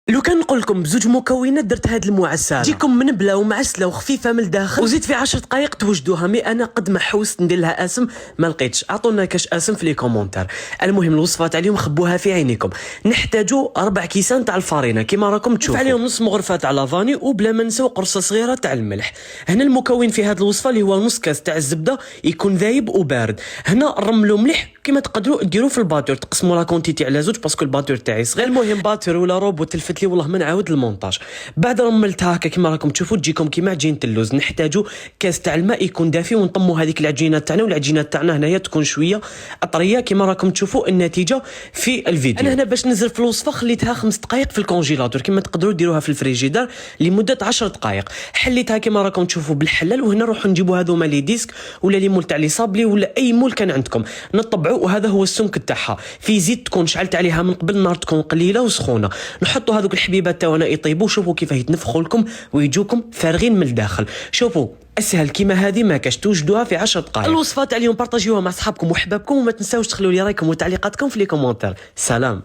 لو كان نقول لكم بزوج مكونات درت هاد المعسله تجيكم منبله ومعسله وخفيفه من الداخل وزيد في 10 دقائق توجدوها. مي انا قد ما حوست ندير لها اسم ما لقيتش. اعطونا كاش اسم في لي كومونتير. المهم الوصفه تاع اليوم خبوها في عينيكم. نحتاجو 4 كيسان تاع الفرينه كيما راكم تشوفوا، عليهم نص مغرفه تاع لافاني وبلا ما نساو قرصه صغيره تاع الملح. هنا المكون في هاد الوصفه اللي هو نص كاس تاع الزبده يكون ذايب وبارد. هنا رملو مليح كيما تقدروا ديروا في الباتور، تقسموا لا كونتيتي على زوج باسكو الباتور تاعي صغير. المهم باتور ولا روبو تلفت لي والله ما نعاود المونتاج. بعد رملتها هكا كيما راكم تشوفوا تجيكم كيما عجينه اللوز. نحتاجوا كاس تاع الماء يكون دافي ونطموا هذيك العجينه تاعنا، والعجينه تاعنا هنايا تكون شويه اطريه كيما راكم تشوفوا النتيجه في الفيديو. انا هنا باش ننزل في الوصفه خليتها 5 دقائق في الكونجيلاتور، كيما تقدروا ديروها في الفريجيدار لمده 10 دقائق. حليتها كيما راكم تشوفوا بالحلال. وهنا نروحوا نجيبوا هذوما لي ديسك ولا لي مول تاع لي صابلي ولا اي مول كان عندكم نطبعوا. وهذا هو السمك تاعها. في زيت تكون شعلت عليها من قبل، النار تكون قليله وسخونه. نحطوا هذوك الحبيبات تاعنا يطيبوا. شوفوا كيف يتنفخوا لكم ويجوكم فارغين من الداخل. شوفوا اسهل كيما هذه ما كاش توجدوها في 10 دقائق. الوصفات تاع اليوم بارطاجيوها مع اصحابكم وحبابكم وما تنساوش تخلوا لي رايكم وتعليقاتكم في لي كومونتير. سلام.